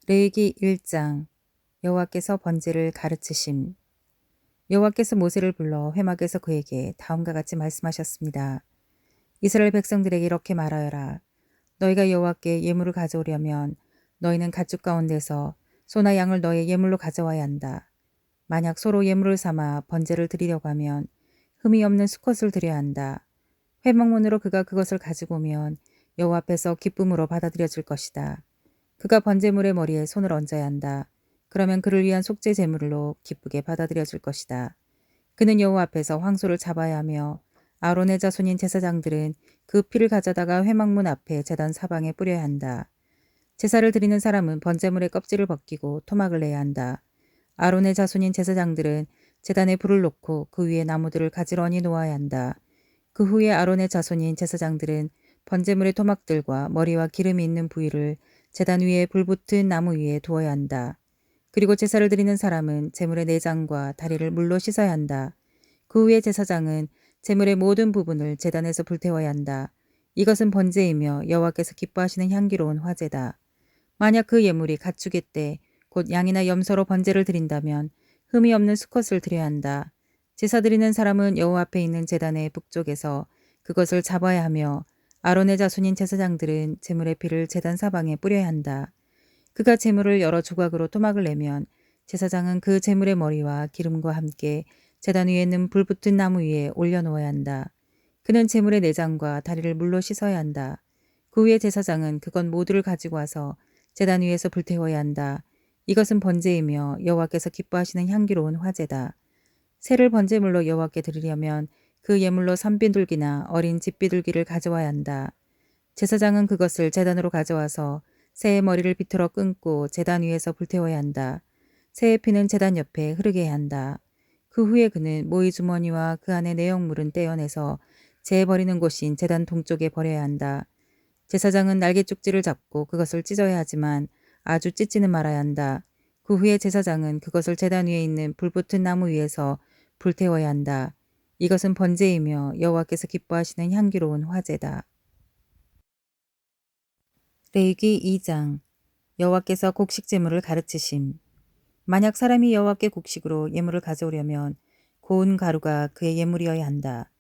레위기 1장. 여호와께서 번제를 가르치심. 여호와께서 모세를 불러 회막에서 그에게 다음과 같이 말씀하셨습니다. 이스라엘 백성들에게 이렇게 말하여라. 너희가 여호와께 예물을 가져오려면 너희는 가축 가운데서 소나 양을 너의 예물로 가져와야 한다. 만약 소로 예물을 삼아 번제를 드리려고 하면 흠이 없는 수컷을 드려야 한다. 회막문으로 그가 그것을 가지고 오면 여호와 앞에서 기쁨으로 받아들여질 것이다. 그가 번제물의 머리에 손을 얹어야 한다. 그러면 그를 위한 속죄 제물로 기쁘게 받아들여질 것이다. 그는 여호와 앞에서 황소를 잡아야 하며 아론의 자손인 제사장들은 그 피를 가져다가 회막문 앞에 제단 사방에 뿌려야 한다. 제사를 드리는 사람은 번제물의 껍질을 벗기고 토막을 내야 한다. 아론의 자손인 제사장들은 제단에 불을 놓고 그 위에 나무들을 가지런히 놓아야 한다. 그 후에 아론의 자손인 제사장들은 번제물의 토막들과 머리와 기름이 있는 부위를 제단 위에 불 붙은 나무 위에 두어야 한다. 그리고 제사를 드리는 사람은 제물의 내장과 다리를 물로 씻어야 한다. 그 후에 제사장은 제물의 모든 부분을 제단에서 불태워야 한다. 이것은 번제이며 여호와께서 기뻐하시는 향기로운 화제다. 만약 그 예물이 가축의 때 곧 양이나 염소로 번제를 드린다면 흠이 없는 수컷을 드려야 한다. 제사 드리는 사람은 여호와 앞에 있는 제단의 북쪽에서 그것을 잡아야 하며 아론의 자손인 제사장들은 제물의 피를 제단 사방에 뿌려야 한다. 그가 제물을 여러 조각으로 토막을 내면 제사장은 그 제물의 머리와 기름과 함께 제단 위에 있는 불 붙은 나무 위에 올려놓아야 한다. 그는 제물의 내장과 다리를 물로 씻어야 한다. 그 후에 제사장은 그것 모두를 가지고 와서 제단 위에서 불태워야 한다. 이것은 번제이며 여호와께서 기뻐하시는 향기로운 화제다. 새를 번제물로 여호와께 드리려면 그 예물로 산비둘기나 어린 집비둘기를 가져와야 한다. 제사장은 그것을 제단으로 가져와서 새의 머리를 비틀어 끊고 제단 위에서 불태워야 한다. 새의 피는 제단 옆에 흐르게 해야 한다. 그 후에 그는 모이 주머니와 그 안의 내용물은 떼어내서 재 버리는 곳인 제단 동쪽에 버려야 한다. 제사장은 날개 쪽지를 잡고 그것을 찢어야 하지만 아주 찢지는 말아야 한다. 그 후에 제사장은 그것을 제단 위에 있는 불붙은 나무 위에서 불태워야 한다. 이것은 번제이며 여호와께서 기뻐하시는 향기로운 화제다. 레위기 2장. 여호와께서 곡식 제물을 가르치심. 만약 사람이 여호와께 곡식으로 예물을 가져오려면 고운 가루가 그의 예물이어야 한다.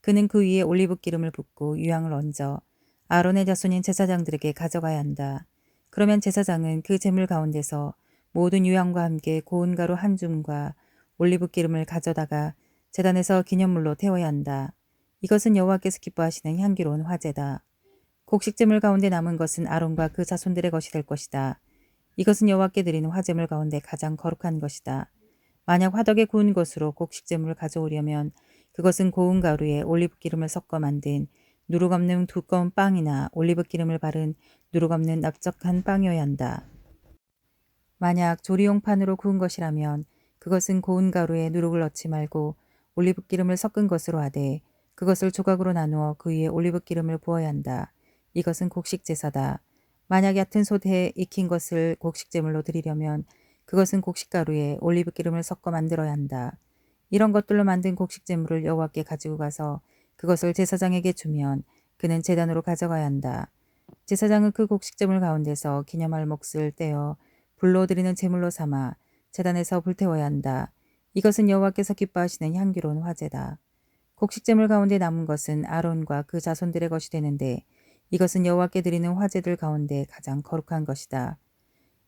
그는 그 위에 올리브 기름을 붓고 유향을 얹어 아론의 자손인 제사장들에게 가져가야 한다. 그러면 제사장은 그 제물 가운데서 모든 유향과 함께 고운 가루 한 줌과 올리브 기름을 가져다가 제단에서 기념물로 태워야 한다. 이것은 여호와께서 기뻐하시는 향기로운 화제다. 곡식제물 가운데 남은 것은 아론과 그 자손들의 것이 될 것이다. 이것은 여호와께 드리는 화제물 가운데 가장 거룩한 것이다. 만약 화덕에 구운 것으로 곡식제물을 가져오려면 그것은 고운 가루에 올리브 기름을 섞어 만든 누룩 없는 두꺼운 빵이나 올리브 기름을 바른 누룩 없는 납작한 빵이어야 한다. 만약 조리용 판으로 구운 것이라면 그것은 고운 가루에 누룩을 넣지 말고 올리브 기름을 섞은 것으로 하되 그것을 조각으로 나누어 그 위에 올리브 기름을 부어야 한다. 이것은 곡식 제사다. 만약 얕은 솥에 익힌 것을 곡식제물로 드리려면 그것은 곡식가루에 올리브 기름을 섞어 만들어야 한다. 이런 것들로 만든 곡식제물을 여호와께 가지고 가서 그것을 제사장에게 주면 그는 제단으로 가져가야 한다. 제사장은 그 곡식제물 가운데서 기념할 몫을 떼어 불로 드리는 제물로 삼아 제단에서 불태워야 한다. 이것은 여호와께서 기뻐하시는 향기로운 화제다. 곡식제물 가운데 남은 것은 아론과 그 자손들의 것이 되는데 이것은 여호와께 드리는 화제들 가운데 가장 거룩한 것이다.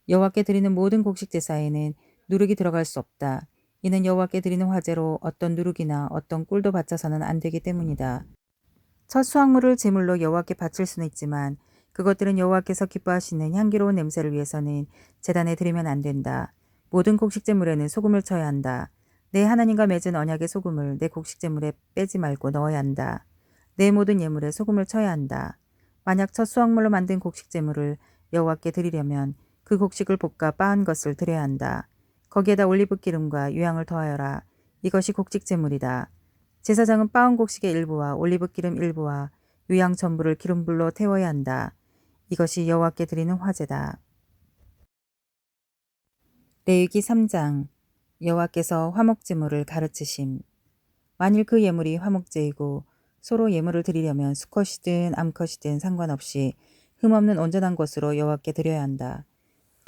여호와께 드리는 모든 곡식 제사에는 누룩이 들어갈 수 없다. 이는 여호와께 드리는 화제로 어떤 누룩이나 어떤 꿀도 바쳐서는 안 되기 때문이다. 첫 수확물을 제물로 여호와께 바칠 수는 있지만 그것들은 여호와께서 기뻐하시는 향기로운 냄새를 위해서는 제단에 드리면 안 된다. 모든 곡식제물에는 소금을 쳐야 한다. 내 하나님과 맺은 언약의 소금을 내 곡식제물에 빼지 말고 넣어야 한다. 내 모든 예물에 소금을 쳐야 한다. 만약 첫 수확물로 만든 곡식제물을 여호와께 드리려면 그 곡식을 볶아 빻은 것을 드려야 한다. 거기에다 올리브 기름과 유향을 더하여라. 이것이 곡식제물이다. 제사장은 빻은 곡식의 일부와 올리브 기름 일부와 유향 전부를 기름불로 태워야 한다. 이것이 여호와께 드리는 화제다. 레위기 3장. 여호와께서 화목제물을 가르치심. 만일 그 예물이 화목제이고 소로 예물을 드리려면 수컷이든 암컷이든 상관없이 흠없는 온전한 것으로 여호와께 드려야 한다.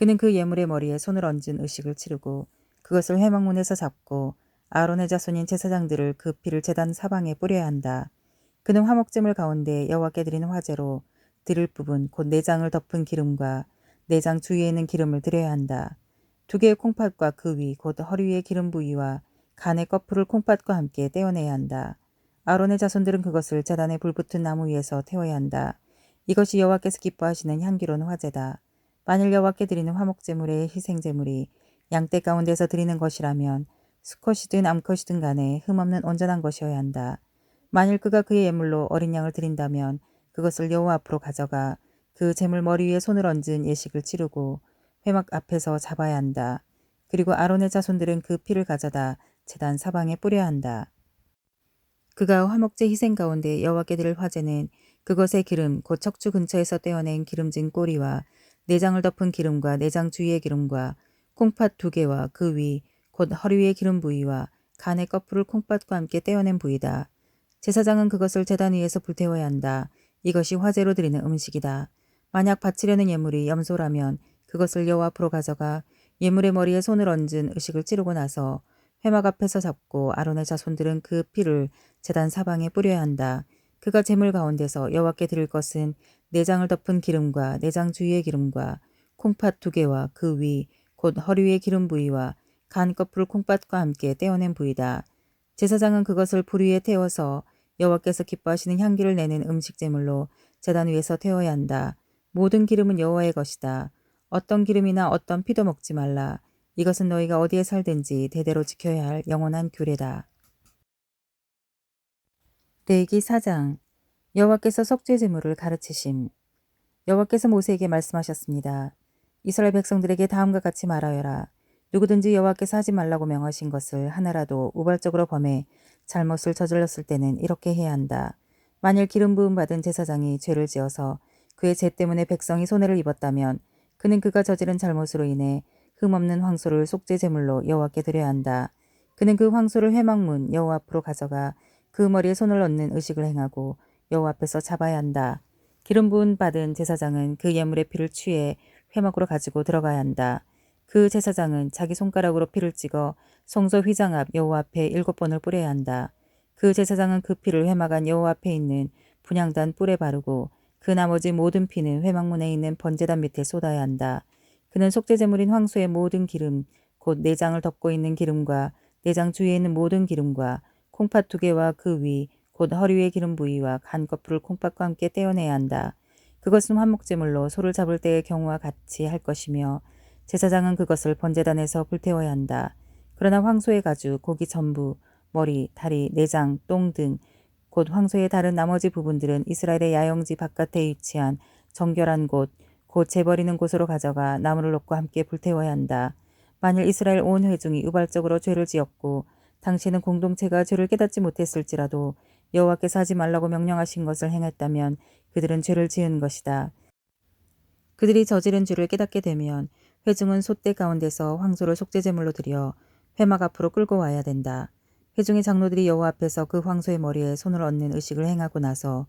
그는 그 예물의 머리에 손을 얹은 의식을 치르고 그것을 회막문에서 잡고 아론의 자손인 제사장들을 그 피를 제단 사방에 뿌려야 한다. 그는 화목제물 가운데 여호와께 드리는 화제로 드릴 부분 곧 내장을 덮은 기름과 내장 주위에 있는 기름을 드려야 한다. 2개의 콩팥과 그 위 곧 허리 위의 기름 부위와 간의 거풀을 콩팥과 함께 떼어내야 한다. 아론의 자손들은 그것을 제단에 불붙은 나무 위에서 태워야 한다. 이것이 여호와께서 기뻐하시는 향기로운 화제다. 만일 여호와께 드리는 화목제물의 희생제물이 양떼 가운데서 드리는 것이라면 수컷이든 암컷이든 간에 흠없는 온전한 것이어야 한다. 만일 그가 그의 예물로 어린 양을 드린다면 그것을 여호와 앞으로 가져가 그 제물 머리 위에 손을 얹은 예식을 치르고 회막 앞에서 잡아야 한다. 그리고 아론의 자손들은 그 피를 가져다 제단 사방에 뿌려야 한다. 그가 화목제 희생 가운데 여호와께 드릴 화제는 그것의 기름 곧 척추 근처에서 떼어낸 기름진 꼬리와 내장을 덮은 기름과 내장 주위의 기름과 콩팥 2개와 그 위 곧 허리 위의 기름 부위와 간의 거풀을 콩팥과 함께 떼어낸 부위다. 제사장은 그것을 제단 위에서 불태워야 한다. 이것이 화제로 드리는 음식이다. 만약 바치려는 예물이 염소라면 그것을 여호와 앞으로 가져가 예물의 머리에 손을 얹은 의식을 치르고 나서 회막 앞에서 잡고 아론의 자손들은 그 피를 제단 사방에 뿌려야 한다. 그가 제물 가운데서 여호와께 드릴 것은 내장을 덮은 기름과 내장 주위의 기름과 콩팥 2개와 그 위 곧 허리 위의 기름 부위와 간 거풀 콩팥과 함께 떼어낸 부위다. 제사장은 그것을 불 위에 태워서 여호와께서 기뻐하시는 향기를 내는 음식 제물로 제단 위에서 태워야 한다. 모든 기름은 여호와의 것이다. 어떤 기름이나 어떤 피도 먹지 말라. 이것은 너희가 어디에 살든지 대대로 지켜야 할 영원한 규례다. 레위기 4장. 여호와께서 속죄 제물을 가르치심. 여호와께서 모세에게 말씀하셨습니다. 이스라엘 백성들에게 다음과 같이 말하여라. 누구든지 여호와께서 하지 말라고 명하신 것을 하나라도 우발적으로 범해 잘못을 저질렀을 때는 이렇게 해야 한다. 만일 기름 부음 받은 제사장이 죄를 지어서 그의 죄 때문에 백성이 손해를 입었다면 그는 그가 저지른 잘못으로 인해 흠없는 황소를 속죄 제물로 여호와께 드려야 한다. 그는 그 황소를 회막문 여호와 앞으로 가져가 그 머리에 손을 얹는 의식을 행하고 여호와 앞에서 잡아야 한다. 기름 부음 받은 제사장은 그 예물의 피를 취해 회막으로 가지고 들어가야 한다. 그 제사장은 자기 손가락으로 피를 찍어 성소 휘장 앞 여호와 앞에 7번을 뿌려야 한다. 그 제사장은 그 피를 회막 안 여호와 앞에 있는 분향단 뿔에 바르고 그 나머지 모든 피는 회막문에 있는 번제단 밑에 쏟아야 한다. 그는 속죄제물인 황소의 모든 기름 곧 내장을 덮고 있는 기름과 내장 주위에 있는 모든 기름과 콩팥 2개와 그 위 곧 허리 위의 기름 부위와 간 거풀을 콩팥과 함께 떼어내야 한다. 그것은 화목제물로 소를 잡을 때의 경우와 같이 할 것이며 제사장은 그것을 번제단에서 불태워야 한다. 그러나 황소의 가죽, 고기 전부, 머리, 다리, 내장, 똥 등 곧 황소의 다른 나머지 부분들은 이스라엘의 야영지 바깥에 위치한 정결한 곳, 곧 재버리는 곳으로 가져가 나무를 놓고 함께 불태워야 한다. 만일 이스라엘 온 회중이 우발적으로 죄를 지었고 당시에는 공동체가 죄를 깨닫지 못했을지라도 여호와께서 하지 말라고 명령하신 것을 행했다면 그들은 죄를 지은 것이다. 그들이 저지른 죄를 깨닫게 되면 회중은 솥대 가운데서 황소를 속죄제물로 드려 회막 앞으로 끌고 와야 된다. 회중의 장로들이 여호와 앞에서 그 황소의 머리에 손을 얹는 의식을 행하고 나서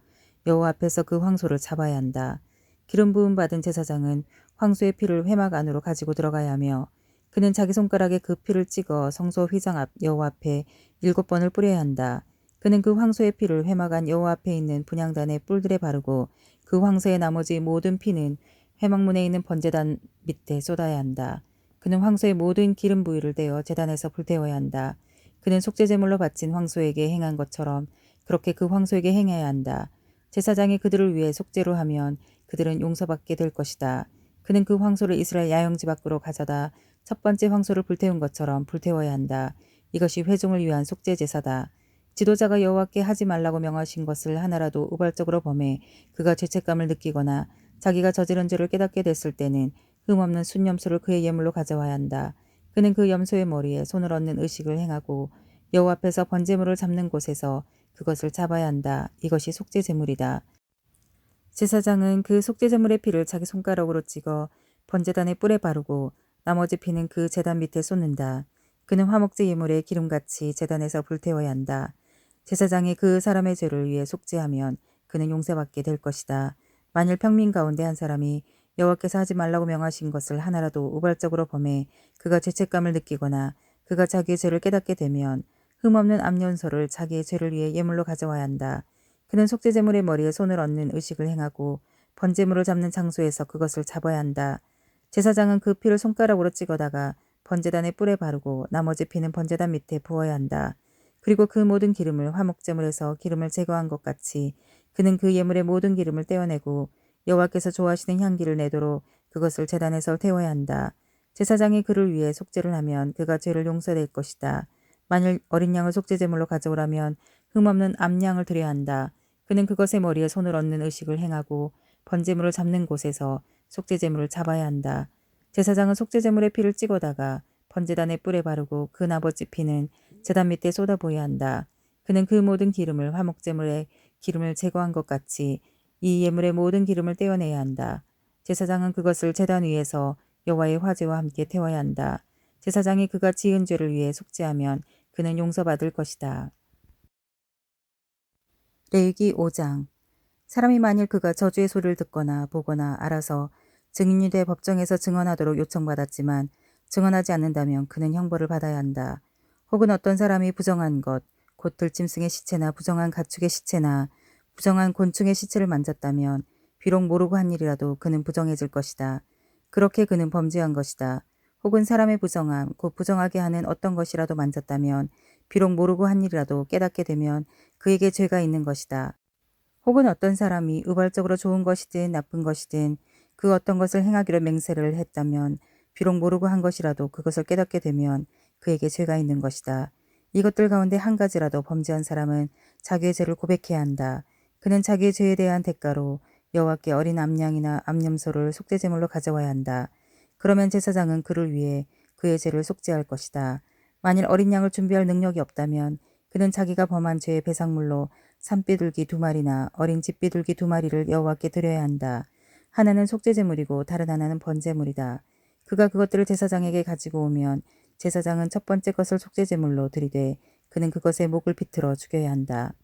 여호와 앞에서 그 황소를 잡아야 한다. 기름 부음 받은 제사장은 황소의 피를 회막 안으로 가지고 들어가야 하며 그는 자기 손가락에 그 피를 찍어 성소 휘장 앞 여호와 앞에 7번을 뿌려야 한다. 그는 그 황소의 피를 회막 안 여호와 앞에 있는 분향단의 뿔들에 바르고 그 황소의 나머지 모든 피는 회막문에 있는 번제단 밑에 쏟아야 한다. 그는 황소의 모든 기름 부위를 떼어 제단에서 불태워야 한다. 그는 속죄제물로 바친 황소에게 행한 것처럼 그렇게 그 황소에게 행해야 한다. 제사장이 그들을 위해 속죄로 하면 그들은 용서받게 될 것이다. 그는 그 황소를 이스라엘 야영지 밖으로 가져다 첫 번째 황소를 불태운 것처럼 불태워야 한다. 이것이 회중을 위한 속죄 제사다. 지도자가 여호와께 하지 말라고 명하신 것을 하나라도 우발적으로 범해 그가 죄책감을 느끼거나 자기가 저지른 죄를 깨닫게 됐을 때는 흠없는 순염소를 그의 예물로 가져와야 한다. 그는 그 염소의 머리에 손을 얹는 의식을 행하고 여호와 앞에서 번제물을 잡는 곳에서 그것을 잡아야 한다. 이것이 속죄제물이다. 제사장은 그 속죄제물의 피를 자기 손가락으로 찍어 번제단의 뿔에 바르고 나머지 피는 그 제단 밑에 쏟는다. 그는 화목제 예물의 기름같이 제단에서 불태워야 한다. 제사장이 그 사람의 죄를 위해 속죄하면 그는 용서받게 될 것이다. 만일 평민 가운데 한 사람이 여호와께서 하지 말라고 명하신 것을 하나라도 우발적으로 범해 그가 죄책감을 느끼거나 그가 자기의 죄를 깨닫게 되면 흠없는 암연소를 자기의 죄를 위해 예물로 가져와야 한다. 그는 속죄제물의 머리에 손을 얹는 의식을 행하고 번제물을 잡는 장소에서 그것을 잡아야 한다. 제사장은 그 피를 손가락으로 찍어다가 번제단의 뿔에 바르고 나머지 피는 번제단 밑에 부어야 한다. 그리고 그 모든 기름을 화목제물에서 기름을 제거한 것 같이 그는 그 예물의 모든 기름을 떼어내고 여호와께서 좋아하시는 향기를 내도록 그것을 제단에서 태워야 한다. 제사장이 그를 위해 속죄를 하면 그가 죄를 용서될 것이다. 만일 어린 양을 속죄제물로 가져오라면 흠없는 암양을 드려야 한다. 그는 그것의 머리에 손을 얹는 의식을 행하고 번제물을 잡는 곳에서 속죄제물을 잡아야 한다. 제사장은 속죄제물의 피를 찍어다가 번제단의 뿔에 바르고 그 나머지 피는 제단 밑에 쏟아부어야 한다. 그는 그 모든 기름을 화목제물의 기름을 제거한 것 같이 이 예물의 모든 기름을 떼어내야 한다. 제사장은 그것을 제단 위에서 여호와의 화제와 함께 태워야 한다. 제사장이 그가 지은 죄를 위해 속죄하면 그는 용서받을 것이다. 레위기 5장. 사람이 만일 그가 저주의 소리를 듣거나 보거나 알아서 증인이 돼 법정에서 증언하도록 요청받았지만 증언하지 않는다면 그는 형벌을 받아야 한다. 혹은 어떤 사람이 부정한 것, 곧 들짐승의 시체나 부정한 가축의 시체나 부정한 곤충의 시체를 만졌다면 비록 모르고 한 일이라도 그는 부정해질 것이다. 그렇게 그는 범죄한 것이다. 혹은 사람의 부정함, 곧 부정하게 하는 어떤 것이라도 만졌다면 비록 모르고 한 일이라도 깨닫게 되면 그에게 죄가 있는 것이다. 혹은 어떤 사람이 우발적으로 좋은 것이든 나쁜 것이든 그 어떤 것을 행하기로 맹세를 했다면 비록 모르고 한 것이라도 그것을 깨닫게 되면 그에게 죄가 있는 것이다. 이것들 가운데 한 가지라도 범죄한 사람은 자기의 죄를 고백해야 한다. 그는 자기의 죄에 대한 대가로 여호와께 어린 암양이나 암염소를 속죄제물로 가져와야 한다. 그러면 제사장은 그를 위해 그의 죄를 속죄할 것이다. 만일 어린 양을 준비할 능력이 없다면 그는 자기가 범한 죄의 배상물로 산비둘기 2마리나 어린 집비둘기 2마리를 여호와께 드려야 한다. 하나는 속죄제물이고 다른 하나는 번제물이다. 그가 그것들을 제사장에게 가지고 오면 제사장은 첫 번째 것을 속죄제물로 드리되 그는 그것의 목을 비틀어 죽여야 한다.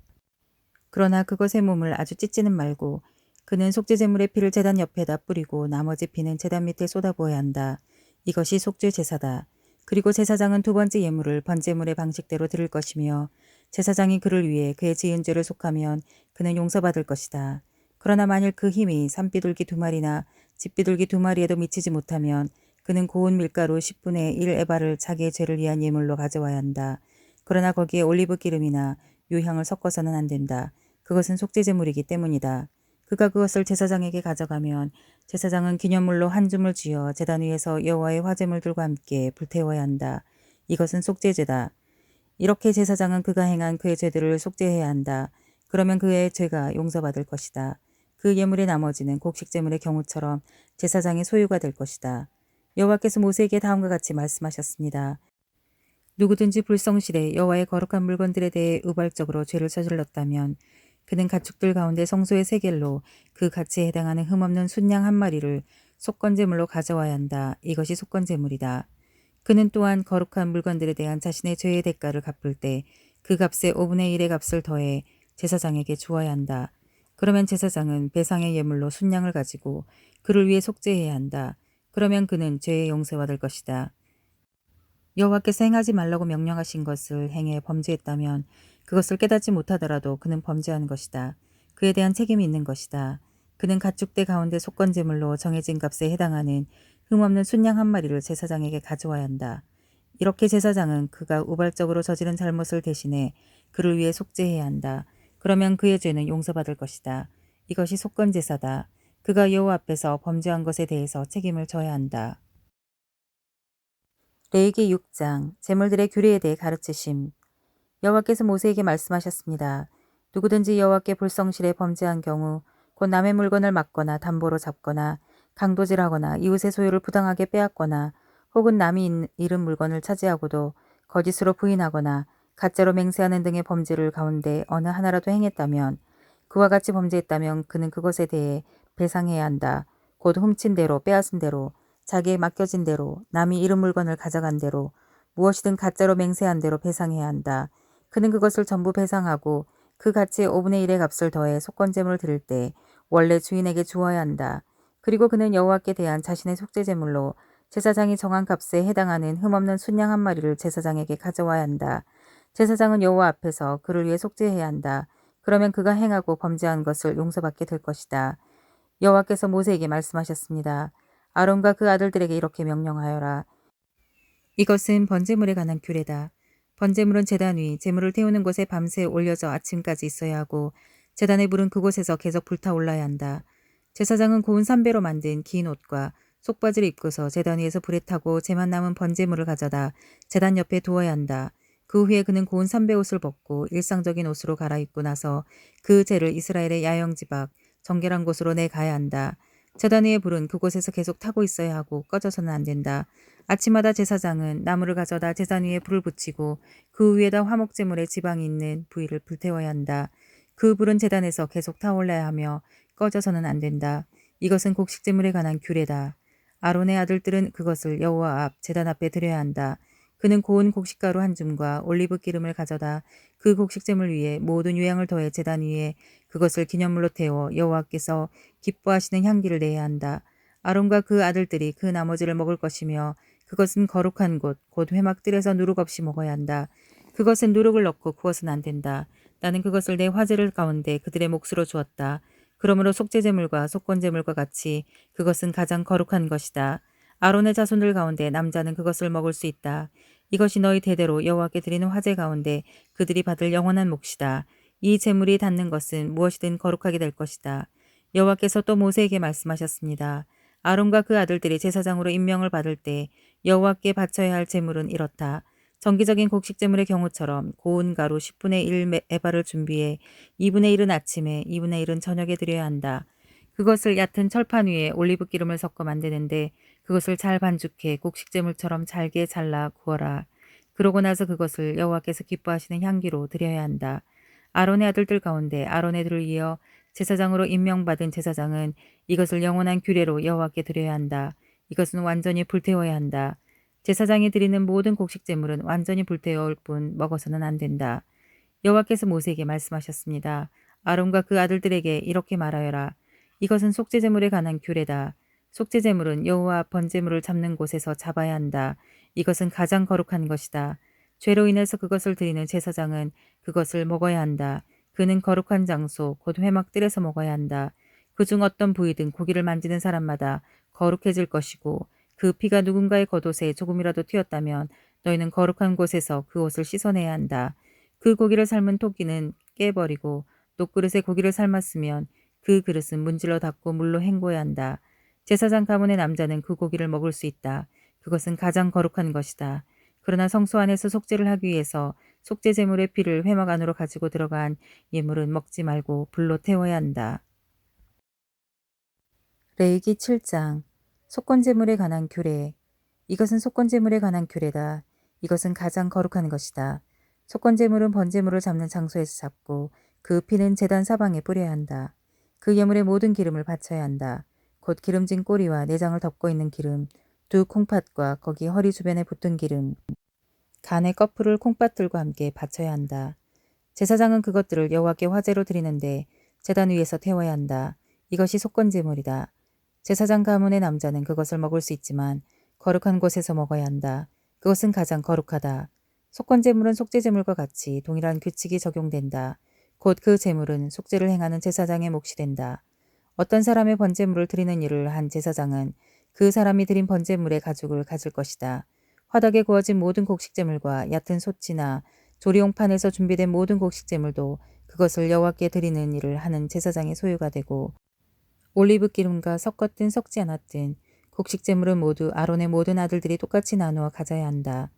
그러나 그것의 몸을 아주 찢지는 말고 그는 속죄제물의 피를 제단 옆에다 뿌리고 나머지 피는 제단 밑에 쏟아부어야 한다. 이것이 속죄 제사다. 그리고 제사장은 두 번째 예물을 번제물의 방식대로 드릴 것이며 제사장이 그를 위해 그의 지은 죄를 속하면 그는 용서받을 것이다. 그러나 만일 그 힘이 산비둘기 2마리나 집비둘기 2마리에도 미치지 못하면 그는 고운 밀가루 10분의 1 에바를 자기의 죄를 위한 예물로 가져와야 한다. 그러나 거기에 올리브 기름이나 유향을 섞어서는 안 된다. 그것은 속죄제물이기 때문이다. 그가 그것을 제사장에게 가져가면 제사장은 기념물로 한 줌을 쥐어 제단 위에서 여호와의 화제물들과 함께 불태워야 한다. 이것은 속죄제다. 이렇게 제사장은 그가 행한 그의 죄들을 속죄해야 한다. 그러면 그의 죄가 용서받을 것이다. 그 예물의 나머지는 곡식제물의 경우처럼 제사장의 소유가 될 것이다. 여호와께서 모세에게 다음과 같이 말씀하셨습니다. 누구든지 불성실해 여호와의 거룩한 물건들에 대해 우발적으로 죄를 저질렀다면 그는 가축들 가운데 성소의 세겔로 그 가치에 해당하는 흠없는 순양 1마리를 속건제물로 가져와야 한다. 이것이 속건제물이다. 그는 또한 거룩한 물건들에 대한 자신의 죄의 대가를 갚을 때 그 값의 5분의 1의 값을 더해 제사장에게 주어야 한다. 그러면 제사장은 배상의 예물로 순양을 가지고 그를 위해 속죄해야 한다. 그러면 그는 죄의 용서가 될 것이다. 여호와께서 행하지 말라고 명령하신 것을 행해 범죄했다면 그것을 깨닫지 못하더라도 그는 범죄한 것이다. 그에 대한 책임이 있는 것이다. 그는 가축대 가운데 속건제물로 정해진 값에 해당하는 흠없는 순양 1마리를 제사장에게 가져와야 한다. 이렇게 제사장은 그가 우발적으로 저지른 잘못을 대신해 그를 위해 속죄해야 한다. 그러면 그의 죄는 용서받을 것이다. 이것이 속건제사다. 그가 여호와 앞에서 범죄한 것에 대해서 책임을 져야 한다. 레위기 6장 제물들의 규례에 대해 가르치심. 여호와께서 모세에게 말씀하셨습니다. 누구든지 여호와께 불성실에 범죄한 경우 곧 남의 물건을 막거나 담보로 잡거나 강도질하거나 이웃의 소유를 부당하게 빼앗거나 혹은 남이 잃은 물건을 차지하고도 거짓으로 부인하거나 가짜로 맹세하는 등의 범죄를 가운데 어느 하나라도 행했다면 그와 같이 범죄했다면 그는 그것에 대해 배상해야 한다. 곧 훔친 대로 빼앗은 대로 자기에 맡겨진 대로 남이 잃은 물건을 가져간 대로 무엇이든 가짜로 맹세한 대로 배상해야 한다. 그는 그것을 전부 배상하고 그 가치의 5분의 1의 값을 더해 속건제물을 드릴 때 원래 주인에게 주어야 한다. 그리고 그는 여호와께 대한 자신의 속죄 제물로 제사장이 정한 값에 해당하는 흠없는 순양 한 마리를 제사장에게 가져와야 한다. 제사장은 여호와 앞에서 그를 위해 속죄해야 한다. 그러면 그가 행하고 범죄한 것을 용서받게 될 것이다. 여호와께서 모세에게 말씀하셨습니다. 아론과 그 아들들에게 이렇게 명령하여라. 이것은 번제물에 관한 규례다. 번제물은 제단 위 제물을 태우는 곳에 밤새 올려져 아침까지 있어야 하고 제단의 불은 그곳에서 계속 불타올라야 한다. 제사장은 고운 삼배로 만든 긴 옷과 속바지를 입고서 제단 위에서 불에 타고 재만 남은 번제물을 가져다 제단 옆에 두어야 한다. 그 후에 그는 고운 삼배 옷을 벗고 일상적인 옷으로 갈아입고 나서 그 재를 이스라엘의 야영지 밖 정결한 곳으로 내가야 한다. 제단 위의 불은 그곳에서 계속 타고 있어야 하고 꺼져서는 안 된다. 아침마다 제사장은 나무를 가져다 제단 위에 불을 붙이고 그 위에다 화목제물의 지방이 있는 부위를 불태워야 한다. 그 불은 제단에서 계속 타올라야 하며 꺼져서는 안 된다. 이것은 곡식제물에 관한 규례다. 아론의 아들들은 그것을 여호와 앞 제단 앞에 드려야 한다. 그는 고운 곡식가루 한 줌과 올리브 기름을 가져다 그 곡식제물 위에 모든 유향을 더해 제단 위에 그것을 기념물로 태워 여호와께서 기뻐하시는 향기를 내야 한다. 아론과 그 아들들이 그 나머지를 먹을 것이며 그것은 거룩한 곳, 곧 회막들에서 누룩 없이 먹어야 한다. 그것은 누룩을 넣고 구워서는 안 된다. 나는 그것을 내 화제를 가운데 그들의 몫으로 주었다. 그러므로 속죄제물과 속건제물과 같이 그것은 가장 거룩한 것이다. 아론의 자손들 가운데 남자는 그것을 먹을 수 있다. 이것이 너희 대대로 여호와께 드리는 화제 가운데 그들이 받을 영원한 몫이다. 이 제물이 닿는 것은 무엇이든 거룩하게 될 것이다. 여호와께서 또 모세에게 말씀하셨습니다. 아론과 그 아들들이 제사장으로 임명을 받을 때 여호와께 바쳐야 할 제물은 이렇다. 정기적인 곡식제물의 경우처럼 고운 가루 10분의 1 에바를 준비해 2분의 1은 아침에 2분의 1은 저녁에 드려야 한다. 그것을 얕은 철판 위에 올리브 기름을 섞어 만드는데 그것을 잘 반죽해 곡식제물처럼 잘게 잘라 구워라. 그러고 나서 그것을 여호와께서 기뻐하시는 향기로 드려야 한다. 아론의 아들들 가운데 아론의 들을 이어 제사장으로 임명받은 제사장은 이것을 영원한 규례로 여호와께 드려야 한다. 이것은 완전히 불태워야 한다. 제사장이 드리는 모든 곡식제물은 완전히 불태울 뿐 먹어서는 안 된다. 여호와께서 모세에게 말씀하셨습니다. 아론과 그 아들들에게 이렇게 말하여라. 이것은 속죄제물에 관한 규례다. 속죄제물은 여호와 번제물을 잡는 곳에서 잡아야 한다. 이것은 가장 거룩한 것이다. 죄로 인해서 그것을 드리는 제사장은 그것을 먹어야 한다. 그는 거룩한 장소, 곧 회막들에서 먹어야 한다. 그중 어떤 부위든 고기를 만지는 사람마다 거룩해질 것이고 그 피가 누군가의 겉옷에 조금이라도 튀었다면 너희는 거룩한 곳에서 그 옷을 씻어내야 한다. 그 고기를 삶은 토끼는 깨버리고 녹그릇에 고기를 삶았으면 그 그릇은 문질러 닦고 물로 헹궈야 한다. 제사장 가문의 남자는 그 고기를 먹을 수 있다. 그것은 가장 거룩한 것이다. 그러나 성소 안에서 속죄를 하기 위해서 속죄 제물의 피를 회막 안으로 가지고 들어간 예물은 먹지 말고 불로 태워야 한다. 레위기 7장 속건제물에 관한 규례. 이것은 속건제물에 관한 규례다. 이것은 가장 거룩한 것이다. 속건제물은 번제물을 잡는 장소에서 잡고 그 피는 제단 사방에 뿌려야 한다. 그 예물의 모든 기름을 바쳐야 한다. 곧 기름진 꼬리와 내장을 덮고 있는 기름, 두 콩팥과 거기 허리 주변에 붙은 기름, 간의 꺼풀을 콩팥들과 함께 바쳐야 한다. 제사장은 그것들을 여호와께 화제로 드리는데 제단 위에서 태워야 한다. 이것이 속건제물이다. 제사장 가문의 남자는 그것을 먹을 수 있지만 거룩한 곳에서 먹어야 한다. 그것은 가장 거룩하다. 속건제물은 속죄제물과 같이 동일한 규칙이 적용된다. 곧 그 제물은 속죄를 행하는 제사장의 몫이 된다. 어떤 사람의 번제물을 드리는 일을 한 제사장은 그 사람이 드린 번제물의 가죽을 가질 것이다. 화덕에 구워진 모든 곡식제물과 얕은 솥이나 조리용판에서 준비된 모든 곡식제물도 그것을 여호와께 드리는 일을 하는 제사장의 소유가 되고 올리브 기름과 섞었든 섞지 않았든 곡식제물은 모두 아론의 모든 아들들이 똑같이 나누어 가져야 한다.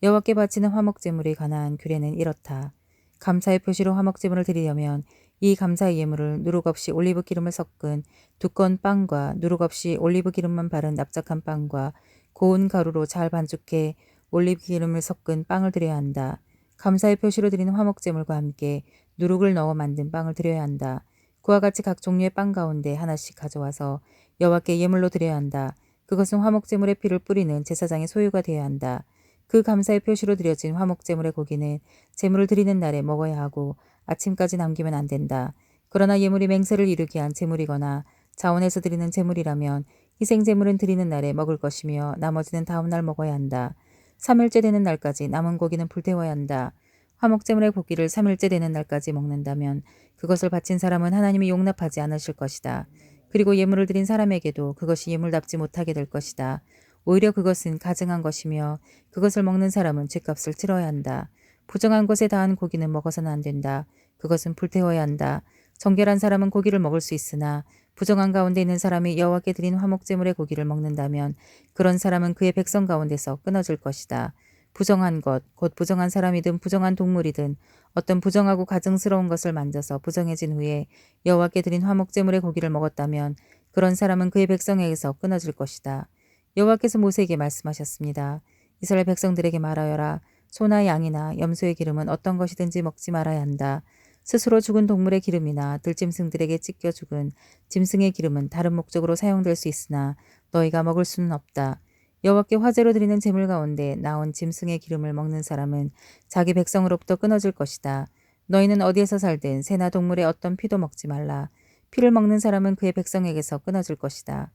여호와께 바치는 화목제물에 관한 규례는 이렇다. 감사의 표시로 화목제물을 드리려면 이 감사의 예물을 누룩 없이 올리브 기름을 섞은 두꺼운 빵과 누룩 없이 올리브 기름만 바른 납작한 빵과 고운 가루로 잘 반죽해 올리브 기름을 섞은 빵을 드려야 한다. 감사의 표시로 드리는 화목제물과 함께 누룩을 넣어 만든 빵을 드려야 한다. 그와 같이 각 종류의 빵 가운데 하나씩 가져와서 여호와께 예물로 드려야 한다. 그것은 화목제물의 피를 뿌리는 제사장의 소유가 되어야 한다. 그 감사의 표시로 드려진 화목제물의 고기는 제물을 드리는 날에 먹어야 하고 아침까지 남기면 안 된다. 그러나 예물이 맹세를 이루게 한 제물이거나 자원해서 드리는 제물이라면 희생 제물은 드리는 날에 먹을 것이며 나머지는 다음 날 먹어야 한다. 3일째 되는 날까지 남은 고기는 불태워야 한다. 화목제물의 고기를 3일째 되는 날까지 먹는다면 그것을 바친 사람은 하나님이 용납하지 않으실 것이다. 그리고 예물을 드린 사람에게도 그것이 예물답지 못하게 될 것이다. 오히려 그것은 가증한 것이며 그것을 먹는 사람은 죗값을 치러야 한다. 부정한 것에 닿은 고기는 먹어서는 안 된다. 그것은 불태워야 한다. 정결한 사람은 고기를 먹을 수 있으나 부정한 가운데 있는 사람이 여호와께 드린 화목제물의 고기를 먹는다면 그런 사람은 그의 백성 가운데서 끊어질 것이다. 부정한 것, 곧 부정한 사람이든 부정한 동물이든 어떤 부정하고 가증스러운 것을 만져서 부정해진 후에 여호와께 드린 화목제물의 고기를 먹었다면 그런 사람은 그의 백성에게서 끊어질 것이다. 여호와께서 모세에게 말씀하셨습니다. 이스라엘 백성들에게 말하여라. 소나 양이나 염소의 기름은 어떤 것이든지 먹지 말아야 한다. 스스로 죽은 동물의 기름이나 들짐승들에게 찢겨 죽은 짐승의 기름은 다른 목적으로 사용될 수 있으나 너희가 먹을 수는 없다. 여호와께 화제로 드리는 제물 가운데 나온 짐승의 기름을 먹는 사람은 자기 백성으로부터 끊어질 것이다. 너희는 어디에서 살든 새나 동물의 어떤 피도 먹지 말라. 피를 먹는 사람은 그의 백성에게서 끊어질 것이다.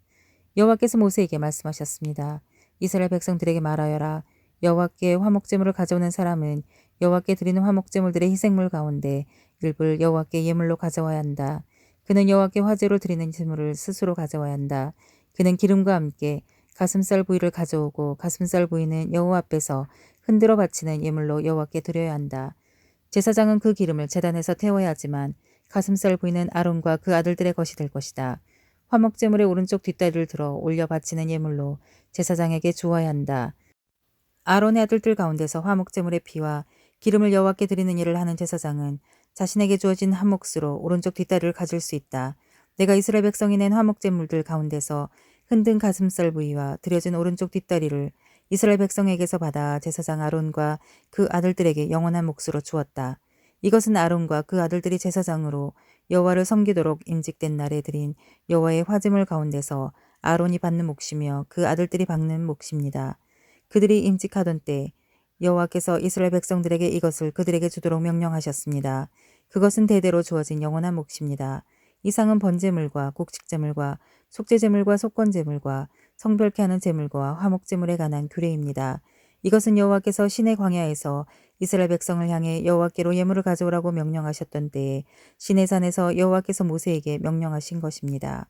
여호와께서 모세에게 말씀하셨습니다. 이스라엘 백성들에게 말하여라. 여호와께 화목제물을 가져오는 사람은 여호와께 드리는 화목제물들의 희생물 가운데 일부를 여호와께 예물로 가져와야 한다. 그는 여호와께 화제로 드리는 제물을 스스로 가져와야 한다. 그는 기름과 함께 가슴살 부위를 가져오고 가슴살 부위는 여호와 앞에서 흔들어 바치는 예물로 여호와께 드려야 한다. 제사장은 그 기름을 제단에서 태워야 하지만 가슴살 부위는 아론과 그 아들들의 것이 될 것이다. 화목제물의 오른쪽 뒷다리를 들어 올려 바치는 예물로 제사장에게 주어야 한다. 아론의 아들들 가운데서 화목제물의 피와 기름을 여호와께 드리는 일을 하는 제사장은 자신에게 주어진 한 몫으로 오른쪽 뒷다리를 가질 수 있다. 내가 이스라엘 백성이 낸 화목제물들 가운데서 흔든 가슴살 부위와 드려진 오른쪽 뒷다리를 이스라엘 백성에게서 받아 제사장 아론과 그 아들들에게 영원한 몫으로 주었다. 이것은 아론과 그 아들들이 제사장으로 여호와를 섬기도록 임직된 날에 드린 여호와의 화제물 가운데서 아론이 받는 몫이며 그 아들들이 받는 몫입니다. 그들이 임직하던 때 여호와께서 이스라엘 백성들에게 이것을 그들에게 주도록 명령하셨습니다. 그것은 대대로 주어진 영원한 몫입니다. 이상은 번제물과 곡식제물과 속죄제물과 속건제물과 성별케 하는 제물과 화목제물에 관한 규례입니다. 이것은 여호와께서 시내 광야에서 이스라엘 백성을 향해 여호와께로 예물을 가져오라고 명령하셨던 때에 시내산에서 여호와께서 모세에게 명령하신 것입니다.